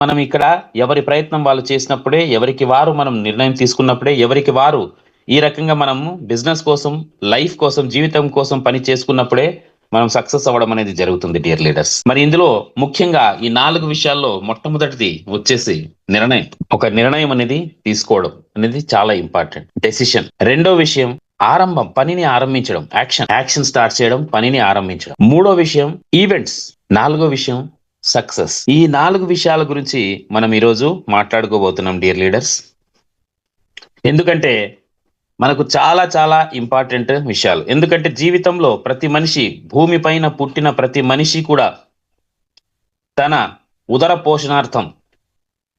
మనం ఇక్కడ ఎవరి ప్రయత్నం వాళ్ళు చేసినప్పుడే, ఎవరికి వారు మనం నిర్ణయం తీసుకున్నప్పుడే, ఎవరికి వారు ఈ రకంగా మనము బిజినెస్ కోసం, లైఫ్ కోసం, జీవితం కోసం పని చేసుకున్నప్పుడే మనం సక్సెస్ అవ్వడం అనేది జరుగుతుంది డియర్ లీడర్స్. మరి ఇందులో ముఖ్యంగా ఈ 4 విషయాల్లో మొట్టమొదటిది వచ్చేసి నిర్ణయం. ఒక నిర్ణయం అనేది తీసుకోవడం అనేది చాలా ఇంపార్టెంట్. డెసిషన్. రెండో విషయం ఆరంభం, పనిని ఆరంభించడం. యాక్షన్ స్టార్ట్ చేయడం, పనిని ఆరంభించడం. మూడో విషయం ఈవెంట్స్. నాలుగో విషయం సక్సెస్. ఈ 4 విషయాల గురించి మనం ఈరోజు మాట్లాడుకోబోతున్నాం డియర్ లీడర్స్. ఎందుకంటే మనకు చాలా చాలా ఇంపార్టెంట్ విషయాలు. ఎందుకంటే జీవితంలో ప్రతి మనిషి, భూమి పైన పుట్టిన ప్రతి మనిషి కూడా తన ఉదర పోషణార్థం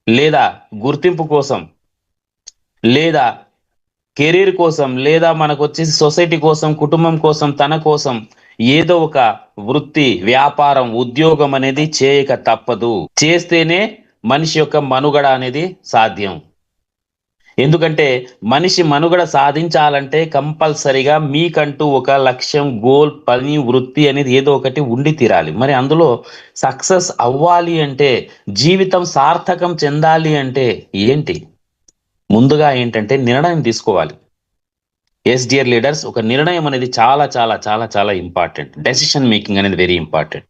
లేదా గుర్తింపు కోసం లేదా కెరీర్ కోసం లేదా మనకు వచ్చేసి సొసైటీ కోసం, కుటుంబం కోసం, తన కోసం ఏదో ఒక వృత్తి, వ్యాపారం, ఉద్యోగం అనేది చేయక తప్పదు. చేస్తేనే మనిషి యొక్క మనుగడ అనేది సాధ్యం. ఎందుకంటే మనిషి మనుగడ సాధించాలంటే కంపల్సరిగా మీకంటూ ఒక లక్ష్యం, గోల్, పని, వృత్తి అనేది ఏదో ఒకటి ఉండి తీరాలి. మరి అందులో సక్సెస్ అవ్వాలి అంటే, జీవితం సార్థకం చెందాలి అంటే ఏంటి? ముందుగా ఏంటంటే నిర్ణయం తీసుకోవాలి. ఎస్ డియర్ లీడర్స్, ఒక నిర్ణయం అనేది చాలా చాలా చాలా చాలా ఇంపార్టెంట్. డెసిషన్ మేకింగ్ అనేది వెరీ ఇంపార్టెంట్.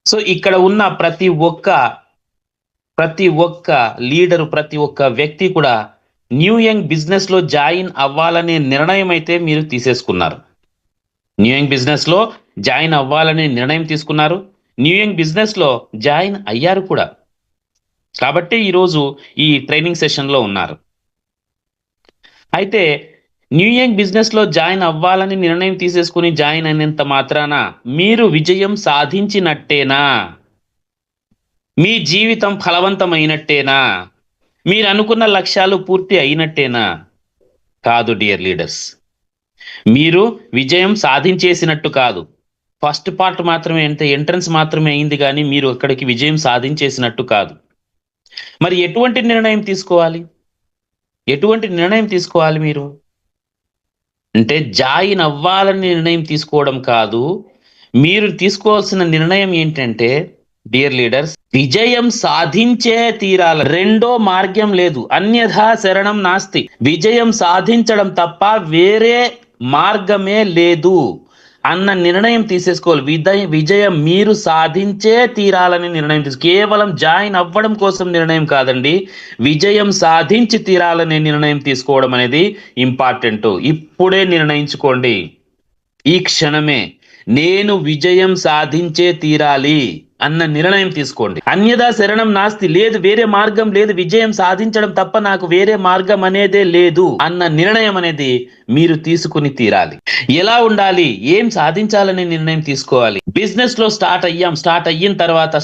సో ఇక్కడ ఉన్న ప్రతి ఒక్క లీడరు, ప్రతి ఒక్క వ్యక్తి కూడా న్యూ యంగ్ బిజినెస్ లో జాయిన్ అవ్వాలనే నిర్ణయం అయితే మీరు తీసేసుకున్నారు. న్యూ యంగ్ బిజినెస్ లో జాయిన్ అవ్వాలనే నిర్ణయం తీసుకున్నారు. న్యూ యంగ్ బిజినెస్ లో జాయిన్ అయ్యారు కూడా. కాబట్టి ఈరోజు ఈ ట్రైనింగ్ సెషన్ లో ఉన్నారు. అయితే న్యూ యంగ్ బిజినెస్ లో జాయిన్ అవ్వాలని నిర్ణయం తీసేసుకుని జాయిన్ అయినంత మాత్రాన మీరు విజయం సాధించినట్టేనా? మీ జీవితం ఫలవంతమైనట్టేనా? మీరు అనుకున్న లక్ష్యాలు పూర్తి అయినట్టేనా? కాదు డియర్ లీడర్స్. మీరు విజయం సాధించేసినట్టు కాదు. ఫస్ట్ పార్ట్ మాత్రమే, ఎంట్రన్స్ మాత్రమే అయింది, కానీ మీరు అక్కడికి విజయం సాధించేసినట్టు కాదు. మరి ఎటువంటి నిర్ణయం తీసుకోవాలి? మీరు అంటే జాయిన్ అవ్వాలని నిర్ణయం తీసుకోవడం కాదు. మీరు తీసుకోవాల్సిన నిర్ణయం ఏంటంటే డియర్ లీడర్స్, విజయం సాధించే తీరాలి. రెండో మార్గం లేదు. అన్యథా శరణం నాస్తి. విజయం సాధించడం తప్ప వేరే మార్గమే లేదు అన్న నిర్ణయం తీసేసుకోవాలి. విజయం మీరు సాధించే తీరాలని నిర్ణయం కేవలం జాయిన్ అవ్వడం కోసం నిర్ణయం కాదండి. విజయం సాధించి తీరాలనే నిర్ణయం తీసుకోవడం అనేది ఇంపార్టెంట్. ఇప్పుడే నిర్ణయించుకోండి. ఈ క్షణమే నేను విజయం సాధించే తీరాలి అన్న నిర్ణయం తీసుకోండి. అన్యదా శరణం నాస్తి. లేదు, వేరే మార్గం లేదు, విజయం సాధించడం తప్ప నాకు వేరే మార్గం అనేదే లేదు అన్న నిర్ణయం అనేది మీరు తీసుకుని తీరాలి. ఎలా ఉండాలి? ఏం సాధించాలనే నిర్ణయం తీసుకోవాలి. బిజినెస్ లో స్టార్ట్ అయిన తర్వాత,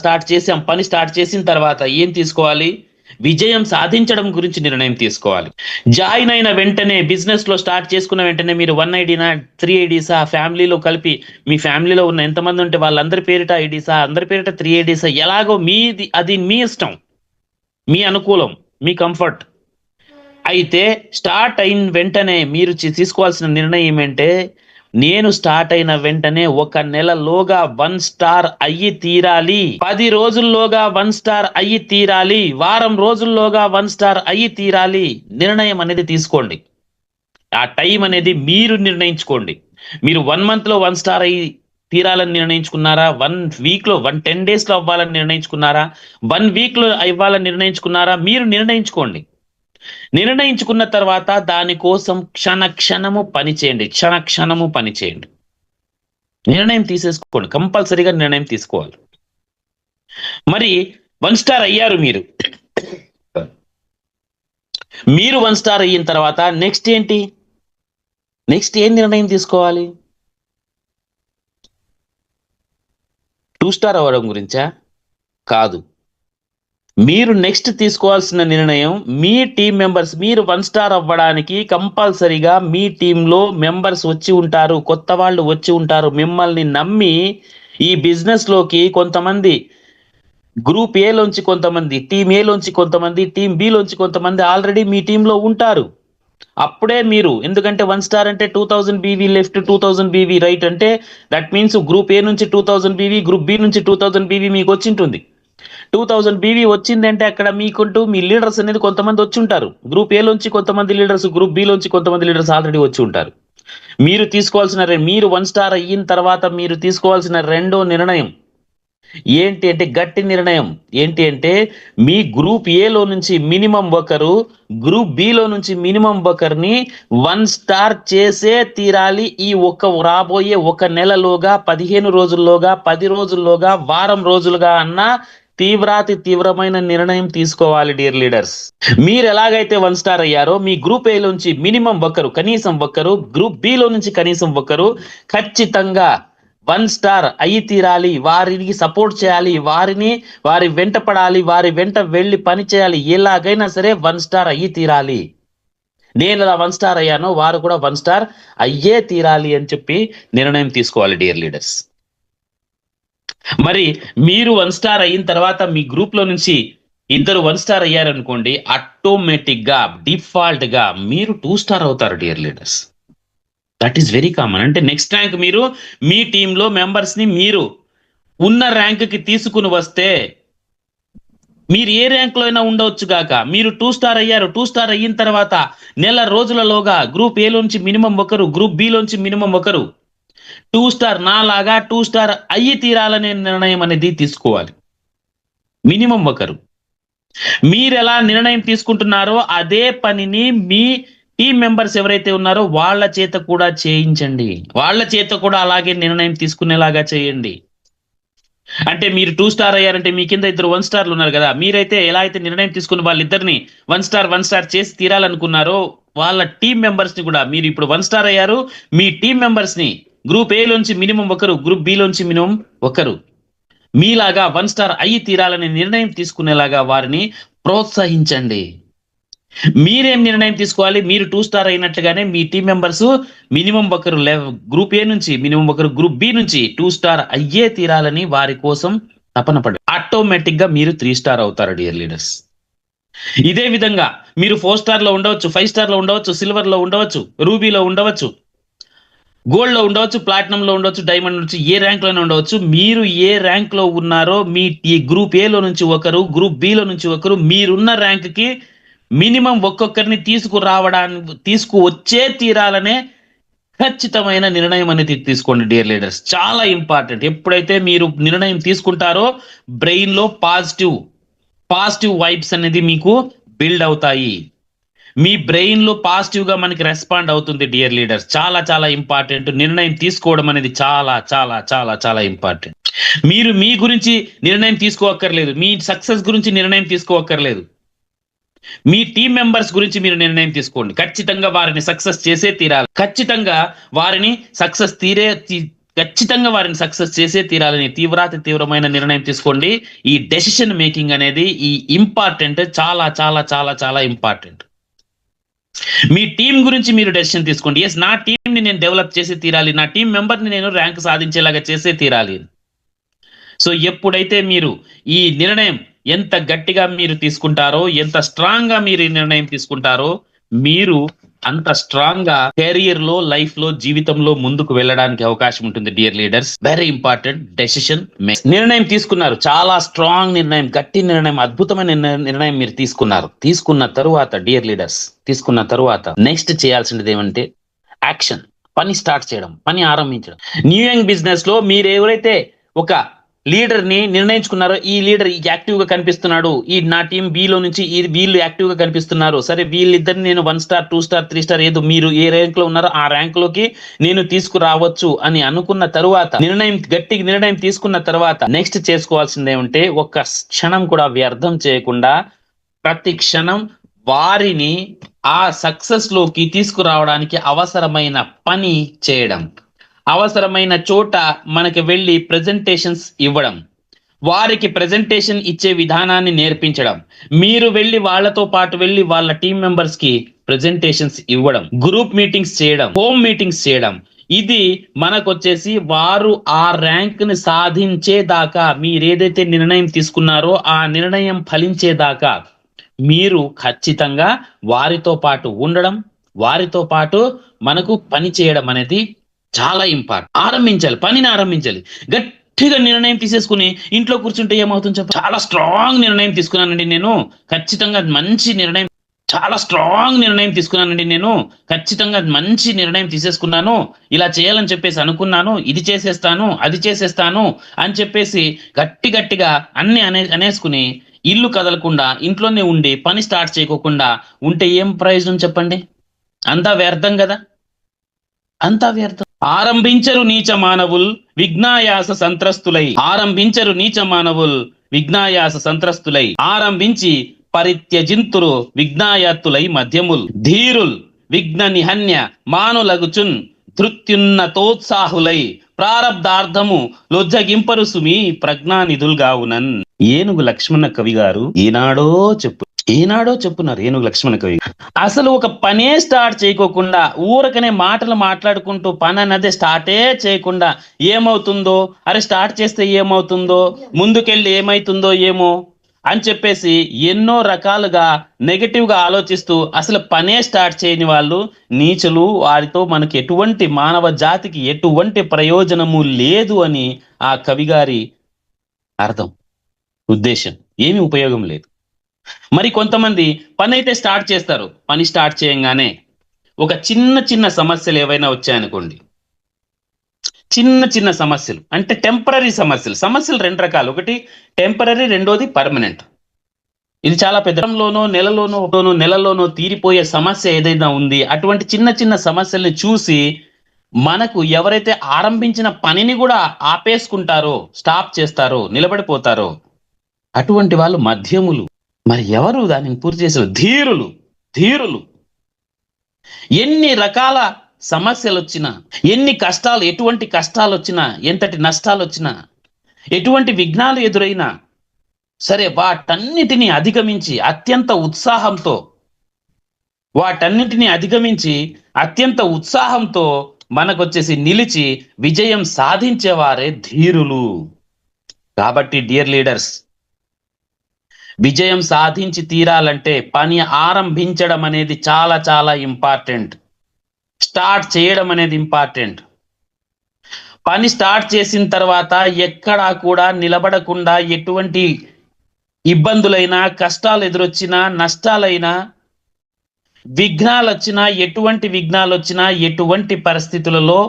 పని స్టార్ట్ చేసిన తర్వాత ఏం తీసుకోవాలి? విజయం సాధించడం గురించి నిర్ణయం తీసుకోవాలి. జాయిన్ అయిన వెంటనే, బిజినెస్ లో స్టార్ట్ చేసుకున్న వెంటనే మీరు 1 ఐడీనా 3 ఐడీసా, ఫ్యామిలీలో కలిపి మీ ఫ్యామిలీలో ఉన్న ఎంతమంది ఉంటే వాళ్ళందరి పేరిట ఐడీసా, అందరి పేరిట 3 ఐడీసా, ఎలాగో మీది, అది మీ ఇష్టం, మీ అనుకూలం, మీ కంఫర్ట్. అయితే స్టార్ట్ అయిన వెంటనే మీరు తీసుకోవాల్సిన నిర్ణయం ఏమంటే, నేను స్టార్ట్ అయిన వెంటనే 1 నెలలోగా 1 స్టార్ అయ్యి తీరాలి, 10 రోజుల్లోగా 1 స్టార్ అయ్యి తీరాలి, వారం రోజుల్లోగా 1 స్టార్ అయ్యి తీరాలి. నిర్ణయం అనేది తీసుకోండి. ఆ టైం అనేది మీరు నిర్ణయించుకోండి. మీరు 1 month లో 1 స్టార్ అయ్యి తీరాలని నిర్ణయించుకున్నారా? 1 week లో 10 days లో అవ్వాలని నిర్ణయించుకున్నారా? 1 week లో ఇవ్వాలని నిర్ణయించుకున్నారా? మీరు నిర్ణయించుకోండి. నిర్ణయించుకున్న తర్వాత దానికోసం క్షణక్షణము పని చేయండి. నిర్ణయం తీసేసుకోండి. కంపల్సరీగా నిర్ణయం తీసుకోవాలి. మరి 1 స్టార్ అయ్యారు మీరు 1 స్టార్ అయిన తర్వాత నెక్స్ట్ ఏంటి? నెక్స్ట్ ఏం నిర్ణయం తీసుకోవాలి? 2 స్టార్ అవ్వడం గురించా? కాదు. మీరు నెక్స్ట్ తీసుకోవాల్సిన నిర్ణయం, మీ టీం మెంబర్స్, మీరు 1 స్టార్ అవ్వడానికి కంపల్సరీగా మీ టీంలో మెంబర్స్ వచ్చి ఉంటారు, కొత్త వాళ్ళు వచ్చి ఉంటారు. మిమ్మల్ని నమ్మి ఈ బిజినెస్ లోకి కొంతమంది, గ్రూప్ ఏ లోంచి కొంతమంది, టీం ఏ లోంచి కొంతమంది, టీం బి లోంచి కొంతమంది ఆల్రెడీ మీ టీంలో ఉంటారు. అప్పుడే మీరు, ఎందుకంటే 1 స్టార్ అంటే 2000 BV లెఫ్ట్, 2000 BV రైట్, అంటే దట్ మీన్స్ గ్రూప్ ఏ నుంచి 2000 BV, గ్రూప్ బి నుంచి 2000 BV మీకు వచ్చి ఉంటుంది. 2000 బీవీ వచ్చిందంటే అక్కడ మీకుంటూ మీ లీడర్స్ అనేది కొంతమంది వచ్చి ఉంటారు. గ్రూప్ ఏ లోంచి కొంతమంది లీడర్స్, గ్రూప్ బి లోంచి కొంతమంది లీడర్స్ ఆల్రెడీ వచ్చి ఉంటారు. మీరు 1 స్టార్ అయిన తర్వాత మీరు తీసుకోవాల్సిన రెండో నిర్ణయం ఏంటి అంటే, గట్టి నిర్ణయం ఏంటి అంటే, మీ గ్రూప్ ఏలో నుంచి మినిమం ఒకరు, గ్రూప్ బిలో నుంచి మినిమం ఒకరిని 1 స్టార్ చేసే తీరాలి. ఈ రాబోయే 1 నెలలోగా, 15 రోజుల్లోగా, 10 రోజుల్లోగా, వారం రోజులుగా అన్న తీవ్రమైన నిర్ణయం తీసుకోవాలి డియర్ లీడర్స్. మీరు ఎలాగైతే 1 స్టార్ అయ్యారో, మీ గ్రూప్ ఏ నుంచి మినిమం ఒకరు, కనీసం ఒకరు, గ్రూప్ బిలో నుంచి కనీసం ఒకరు ఖచ్చితంగా 1 స్టార్ అయ్యి తీరాలి. వారికి సపోర్ట్ చేయాలి, వారి వెంట పడాలి, వారి వెంట వెళ్ళి పని చేయాలి. ఎలాగైనా సరే 1 స్టార్ అయ్యి తీరాలి. నేను అలా 1 స్టార్ అయ్యానో వారు కూడా 1 స్టార్ అయ్యే తీరాలి అని చెప్పి నిర్ణయం తీసుకోవాలి డియర్ లీడర్స్. మరి మీరు 1 స్టార్ అయిన తర్వాత మీ గ్రూప్ లో నుంచి ఇద్దరు 1 స్టార్ అయ్యారనుకోండి, ఆటోమేటిక్ గా డిఫాల్ట్ గా మీరు 2 స్టార్ అవుతారు dear leaders. That is very common. అంటే నెక్స్ట్ ర్యాంక్ మీరు మీ టీంలో మెంబర్స్ ని మీరు ఉన్న ర్యాంక్ కి తీసుకుని వస్తే, మీరు ఏ ర్యాంక్ లో అయినా ఉండవచ్చు గాక, మీరు 2 స్టార్ అయ్యారు. 2 స్టార్ అయిన తర్వాత నెల రోజులలోగా గ్రూప్ ఏ లోంచి మినిమం ఒకరు, గ్రూప్ బి లోంచి మినిమం ఒకరు 2 స్టార్ నాలాగా 2 స్టార్ అయ్యి తీరాలనే నిర్ణయం అనేది తీసుకోవాలి. మినిమం ఒకరు. మీరు ఎలా నిర్ణయం తీసుకుంటున్నారో అదే పనిని మీ టీం మెంబర్స్ ఎవరైతే ఉన్నారో వాళ్ళ చేత కూడా చేయించండి. వాళ్ళ చేత కూడా అలాగే నిర్ణయం తీసుకునేలాగా చేయండి. అంటే మీరు 2 స్టార్ అయ్యారంటే మీ కింద ఇద్దరు 1 స్టార్లు ఉన్నారు కదా, మీరైతే ఎలా అయితే నిర్ణయం తీసుకుని వాళ్ళిద్దరిని 1 స్టార్ చేసి తీరాలనుకున్నారో, వాళ్ళ టీం మెంబర్స్ ని కూడా, మీరు ఇప్పుడు 1 స్టార్ అయ్యారు, మీ టీం మెంబర్స్ ని గ్రూప్ ఏ లోంచి మినిమం ఒకరు, గ్రూప్ బి లోంచి మినిమం ఒకరు మీలాగా 1 స్టార్ అయ్యి తీరాలనే నిర్ణయం తీసుకునేలాగా వారిని ప్రోత్సహించండి. మీరేం నిర్ణయం తీసుకోవాలి? మీరు 2 స్టార్ అయినట్లుగానే మీ టీం మెంబర్స్ మినిమం ఒకరు గ్రూప్ ఏ నుంచి, మినిమం ఒకరు గ్రూప్ బి నుంచి 2 స్టార్ అయ్యే తీరాలని వారి కోసం తపన పడి ఆటోమేటిక్ గా మీరు 3 స్టార్ అవుతారు డియర్ లీడర్స్. ఇదే విధంగా మీరు 4 స్టార్ లో ఉండవచ్చు, 5 స్టార్ లో ఉండవచ్చు, సిల్వర్ లో ఉండవచ్చు, రూబీలో ఉండవచ్చు, గోల్డ్ లో ఉండవచ్చు, ప్లాటినం లో ఉండవచ్చు, డైమండ్ నుంచి ఏ ర్యాంక్ లోనే ఉండవచ్చు. మీరు ఏ ర్యాంక్ లో ఉన్నారో మీ ఈ గ్రూప్ ఏ లో నుంచి ఒకరు, గ్రూప్ బి లో నుంచి ఒకరు, మీరున్న ర్యాంక్ కి మినిమం ఒక్కొక్కరిని తీసుకువచ్చే తీరాలనే ఖచ్చితమైన నిర్ణయం అనేది తీసుకోండి డియర్ లీడర్స్. చాలా ఇంపార్టెంట్. ఎప్పుడైతే మీరు నిర్ణయం తీసుకుంటారో బ్రెయిన్ లో పాజిటివ్ వైబ్స్ అనేది మీకు బిల్డ్ అవుతాయి. మీ బ్రెయిన్ లో పాజిటివ్ గా మనకి రెస్పాండ్ అవుతుంది డియర్ లీడర్స్. చాలా చాలా ఇంపార్టెంట్. నిర్ణయం తీసుకోవడం అనేది చాలా చాలా చాలా చాలా ఇంపార్టెంట్. మీరు మీ గురించి నిర్ణయం తీసుకోవక్కర్లేదు, మీ సక్సెస్ గురించి నిర్ణయం తీసుకోవక్కర్లేదు, మీ టీం మెంబర్స్ గురించి మీరు నిర్ణయం తీసుకోండి. ఖచ్చితంగా వారిని సక్సెస్ చేసే తీరాలి, ఖచ్చితంగా వారిని సక్సెస్ చేసే తీరాలని తీవ్రమైన నిర్ణయం తీసుకోండి. ఈ డెసిషన్ మేకింగ్ అనేది ఈ ఇంపార్టెంట్, చాలా చాలా చాలా చాలా ఇంపార్టెంట్. మీ టీం గురించి మీరు డెసిషన్ తీసుకోండి. ఎస్, నా టీంని నేను డెవలప్ చేసి తీరాలి, నా టీం మెంబర్ని నేను ర్యాంక్ సాధించేలాగా చేసే తీరాలి. సో ఎప్పుడైతే మీరు ఈ నిర్ణయం ఎంత గట్టిగా మీరు తీసుకుంటారో, ఎంత స్ట్రాంగ్ గా మీరు ఈ నిర్ణయం తీసుకుంటారో, మీరు అంత స్ట్రాంగ్ గా కెరియర్ లో, లైఫ్ లో, జీవితంలో ముందుకు వెళ్ళడానికి అవకాశం ఉంటుంది dear leaders. Very important decision. నిర్ణయం తీసుకున్నారు, చాలా స్ట్రాంగ్ నిర్ణయం, గట్టి నిర్ణయం, అద్భుతమైన నిర్ణయం మీరు తీసుకున్న తరువాత డియర్ లీడర్స్, తీసుకున్న తరువాత నెక్స్ట్ చేయాల్సినది ఏమంటే యాక్షన్. పని స్టార్ట్ చేయడం, పని ఆరంభించడం. న్యూ యంగ్ బిజినెస్ లో మీరు ఎవరైతే ఒక లీడర్ ని నిర్ణయించుకున్నారో, ఈ లీడర్ యాక్టివ్ గా కనిపిస్తున్నాడు, ఈ నా టీం బిలో నుంచి వీళ్ళు యాక్టివ్ గా కనిపిస్తున్నారు, సరే వీళ్ళిద్దరిని నేను 1 స్టార్ 2 స్టార్ 3 స్టార్ ఏదో మీరు ఏ ర్యాంక్ లో ఉన్నారో ఆ ర్యాంక్ లోకి నేను తీసుకురావచ్చు అని అనుకున్న తరువాత, గట్టి నిర్ణయం తీసుకున్న తర్వాత నెక్స్ట్ చేసుకోవాల్సింది ఏమంటే, ఒక్క క్షణం కూడా వ్యర్థం చేయకుండా ప్రతి క్షణం వారిని ఆ సక్సెస్ లోకి తీసుకురావడానికి అవసరమైన పని చేయడం, అవసరమైన చోట మనకి వెళ్ళి ప్రెజెంటేషన్స్ ఇవ్వడం, వారికి ప్రెజెంటేషన్ ఇచ్చే విధానాన్ని నేర్పించడం, మీరు వెళ్ళి వాళ్ళతో పాటు వెళ్ళి వాళ్ళ టీం మెంబర్స్ కి ప్రెజెంటేషన్స్ ఇవ్వడం, గ్రూప్ మీటింగ్స్ చేయడం, హోమ్ మీటింగ్స్ చేయడం. ఇది మనకొచ్చేసి వారు ఆ ర్యాంక్ ని సాధించేదాకా, మీరు ఏదైతే నిర్ణయం తీసుకున్నారో ఆ నిర్ణయం ఫలించేదాకా మీరు ఖచ్చితంగా వారితో పాటు ఉండడం, వారితో పాటు మనకు పని చేయడం అనేది చాలా ఇంపార్టెంట్. పనిని ఆరంభించాలి. గట్టిగా నిర్ణయం తీసేసుకుని ఇంట్లో కూర్చుంటే ఏమవుతుంది చెప్ప చాలా స్ట్రాంగ్ నిర్ణయం తీసుకున్నానండి నేను, ఖచ్చితంగా మంచి నిర్ణయం, చాలా స్ట్రాంగ్ నిర్ణయం తీసుకున్నానండి నేను, ఖచ్చితంగా మంచి నిర్ణయం తీసేసుకున్నాను, ఇలా చేయాలని చెప్పేసి అనుకున్నాను, ఇది చేసేస్తాను అది చేసేస్తాను అని చెప్పేసి గట్టిగా అన్ని అనేసుకుని ఇల్లు కదలకుండా ఇంట్లోనే ఉండి పని స్టార్ట్ చేయకోకుండా ఉంటే ఏం ప్రయోజనం చెప్పండి? అంతా వ్యర్థం కదా, అంతా వ్యర్థం. ఆరంభించరు నీచ మానవుల్ విజ్ఞాయాస సంత్రస్తులై ఆరంభించి పరిత్యజింతురు విజ్ఞాయాత్తులై మధ్యముల్ ధీరుల్ విఘ్న నిహన్య మానులగుచున్ ధృత్యున్నతోత్సాహులై ప్రారబ్ధార్థము లొజ్జగింపరు సుమి ప్రజ్ఞానిధుల్గావునన్. ఏనుగు లక్ష్మణ కవి గారు ఈనాడో చెప్పున్నారు ఏనుగు లక్ష్మణ కవి. అసలు ఒక పనే స్టార్ట్ చేయకోకుండా ఊరకనే మాటలు మాట్లాడుకుంటూ పని అన్నదే స్టార్టే చేయకుండా ఏమవుతుందో, అరే స్టార్ట్ చేస్తే ఏమవుతుందో, ముందుకెళ్ళి ఏమైతుందో ఏమో అని చెప్పేసి ఎన్నో రకాలుగా నెగటివ్ గా ఆలోచిస్తూ అసలు పనే స్టార్ట్ చేయని వాళ్ళు నీచులు, వారితో మనకి ఎటువంటి మానవ జాతికి ఎటువంటి ప్రయోజనము లేదు అని ఆ కవి గారి అర్థం, ఉద్దేశం. ఏమీ ఉపయోగం లేదు. మరి కొంతమంది పని అయితే స్టార్ట్ చేస్తారు, పని స్టార్ట్ చేయంగానే ఒక చిన్న సమస్యలు ఏవైనా వచ్చాయనుకోండి, చిన్న సమస్యలు అంటే టెంపరీ సమస్యలు రెండు రకాలు, ఒకటి టెంపరీ, రెండోది పర్మనెంట్. ఇది చాలా పెద్దలోనో నెలలోనో తీరిపోయే సమస్య ఏదైనా ఉంది, అటువంటి చిన్న సమస్యల్ని చూసి మనకు ఎవరైతే ఆరంభించిన పనిని కూడా ఆపేసుకుంటారో, స్టాప్ చేస్తారో, నిలబడిపోతారో అటువంటి వాళ్ళు మధ్యములు. మరి ఎవరు దానిని పూర్తి చేశారు? ధీరులు. ఎన్ని రకాల సమస్యలు వచ్చినా, ఎన్ని కష్టాలు, ఎటువంటి కష్టాలు వచ్చినా, ఎంతటి నష్టాలు వచ్చినా, ఎటువంటి విఘ్నాలు ఎదురైనా సరే వాటన్నిటినీ అధిగమించి అత్యంత ఉత్సాహంతో మనకొచ్చేసి నిలిచి విజయం సాధించేవారే ధీరులు. కాబట్టి డియర్ లీడర్స్, విజయం సాధించి తీరాలంటే పని ఆరంభించడం అనేది చాలా ఇంపార్టెంట్. స్టార్ట్ చేయడం అనేది ఇంపార్టెంట్. పని స్టార్ట్ చేసిన తర్వాత ఎక్కడా కూడా నిలబడకుండా ఎటువంటి ఇబ్బందులైనా, కష్టాలు ఎదురొచ్చినా, నష్టాలైనా, ఎటువంటి విఘ్నాలు వచ్చినా, ఎటువంటి పరిస్థితులలో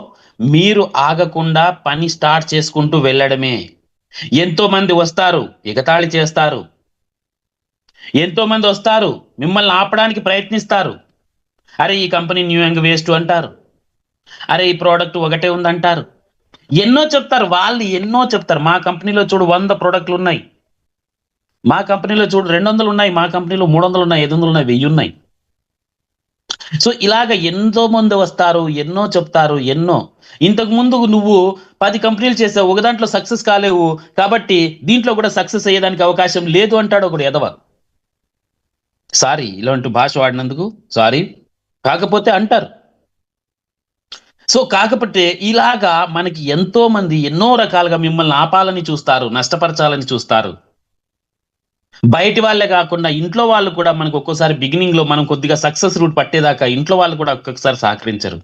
మీరు ఆగకుండా పని స్టార్ట్ చేసుకుంటూ వెళ్ళడమే. ఎంతో మంది వస్తారు, ఎగతాళి చేస్తారు, ఎంతో మంది వస్తారు, మిమ్మల్ని ఆపడానికి ప్రయత్నిస్తారు. అరే ఈ కంపెనీ న్యూ యంగ్ వేస్ట్ అంటారు, అరే ఈ ప్రోడక్ట్ ఒకటే ఉందంటారు, ఎన్నో చెప్తారు. మా కంపెనీలో చూడు 100 ప్రోడక్ట్లు ఉన్నాయి, మా కంపెనీలో చూడు 200 ఉన్నాయి, మా కంపెనీలో 300 ఉన్నాయి, 500 ఉన్నాయి, 1000 ఉన్నాయి. సో ఇలాగ ఎంతో మంది వస్తారు, ఎన్నో చెప్తారు. ఇంతకు ముందు నువ్వు 10 కంపెనీలు చేసావు, ఒక దాంట్లో సక్సెస్ కాలేవు, కాబట్టి దీంట్లో కూడా సక్సెస్ అయ్యేదానికి అవకాశం లేదు అంటాడు ఒకడు ఎదవ. సారీ ఇలాంటి భాష వాడినందుకు సారీ, కాకపోతే అంటారు. సో కాకపోతే ఇలాగా మనకి ఎంతో మంది ఎన్నో రకాలుగా మిమ్మల్ని ఆపాలని చూస్తారు, నష్టపరచాలని చూస్తారు. బయటి వాళ్ళే కాకుండా ఇంట్లో వాళ్ళు కూడా మనకు ఒక్కోసారి బిగినింగ్ లో మనం కొద్దిగా సక్సెస్ రూట్ పట్టేదాకా ఇంట్లో వాళ్ళు కూడా ఒక్కొక్కసారి సహకరించరు.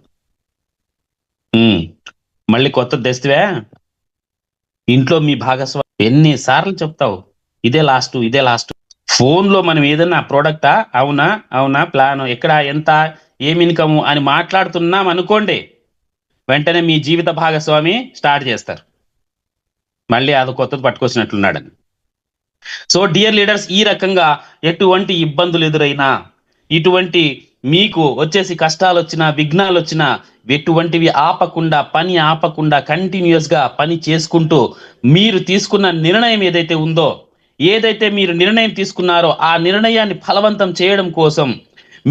మళ్ళీ కొత్త తెస్తువే, ఇంట్లో మీ భాగస్వామి ఎన్నిసార్లు చెప్తావు ఇదే లాస్ట్. ఫోన్ లో మనం ఏదైనా ప్రోడక్టా, అవునా ప్లాన్, ఎక్కడ, ఎంత, ఏమి ఇన్కమ్ అని మాట్లాడుతున్నాం అనుకోండి, వెంటనే మీ జీవిత భాగస్వామి స్టార్ట్ చేస్తారు, మళ్ళీ అది కొత్తది పట్టుకొచ్చినట్లున్నాడని. సో డియర్ లీడర్స్, ఈ రకంగా ఎటువంటి ఇబ్బందులు ఎదురైనా, ఇటువంటి మీకు వచ్చేసి కష్టాలు వచ్చినా, విఘ్నాలు వచ్చినా, ఎటువంటివి పని ఆపకుండా కంటిన్యూస్ గా పని చేసుకుంటూ మీరు తీసుకున్న నిర్ణయం ఏదైతే ఉందో, ఏదైతే మీరు నిర్ణయం తీసుకున్నారో ఆ నిర్ణయాన్ని ఫలవంతం చేయడం కోసం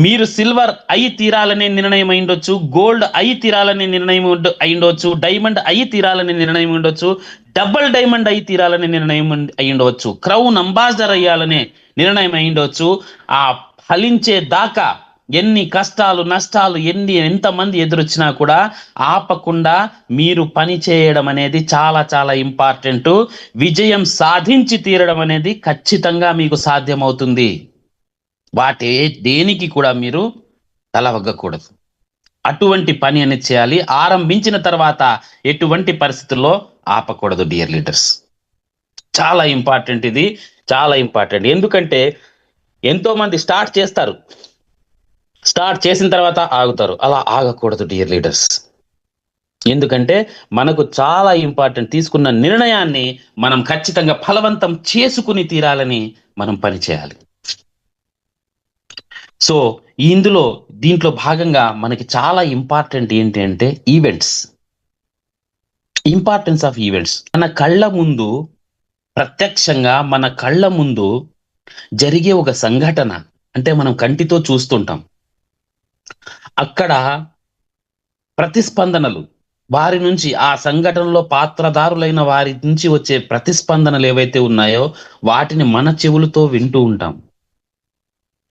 మీరు సిల్వర్ అయి తీరాలనే నిర్ణయం అయిండొచ్చు, గోల్డ్ అయి తీరాలనే నిర్ణయం అయిండొచ్చు, డైమండ్ అయి తీరాలనే నిర్ణయం ఉండొచ్చు, డబుల్ డైమండ్ అయి తీరాలనే నిర్ణయం అయిండవచ్చు, క్రౌన్ అంబాసిడర్ అయ్యాలనే నిర్ణయం అయిండవచ్చు. ఆ ఫలించే దాకా ఎన్ని కష్టాలు, నష్టాలు, ఎంతమంది ఎదురొచ్చినా కూడా ఆపకుండా మీరు పని చేయడం అనేది చాలా ఇంపార్టెంట్. విజయం సాధించి తీరడం అనేది ఖచ్చితంగా మీకు సాధ్యమవుతుంది. దేనికి కూడా మీరు తలవగ్గకూడదు. అటువంటి పని అనేది చేయాలి. ఆరంభించిన తర్వాత ఎటువంటి పరిస్థితుల్లో ఆపకూడదు డియర్ లీడర్స్. చాలా ఇంపార్టెంట్ ఇది, చాలా ఇంపార్టెంట్. ఎందుకంటే ఎంతో మంది స్టార్ట్ చేస్తారు, స్టార్ట్ చేసిన తర్వాత ఆగుతారు. అలా ఆగకూడదు డియర్ లీడర్స్. ఎందుకంటే మనకు చాలా ఇంపార్టెంట్, తీసుకున్న నిర్ణయాన్ని మనం ఖచ్చితంగా ఫలవంతం చేసుకుని తీరాలని మనం పనిచేయాలి. సో దీంట్లో భాగంగా మనకి చాలా ఇంపార్టెంట్ ఏంటి అంటే ఈవెంట్స్, ఇంపార్టెన్స్ ఆఫ్ ఈవెంట్స్. మన కళ్ళ ముందు, ప్రత్యక్షంగా మన కళ్ళ ముందు జరిగే ఒక సంఘటన, అంటే మనం కంటితో చూస్తుంటాం, అక్కడ ప్రతిస్పందనలు, వారి నుంచి, ఆ సంఘటనలో పాత్రధారులైన వారి నుంచి వచ్చే ప్రతిస్పందనలు ఏవైతే ఉన్నాయో వాటిని మన చెవులతో వింటూ ఉంటాం.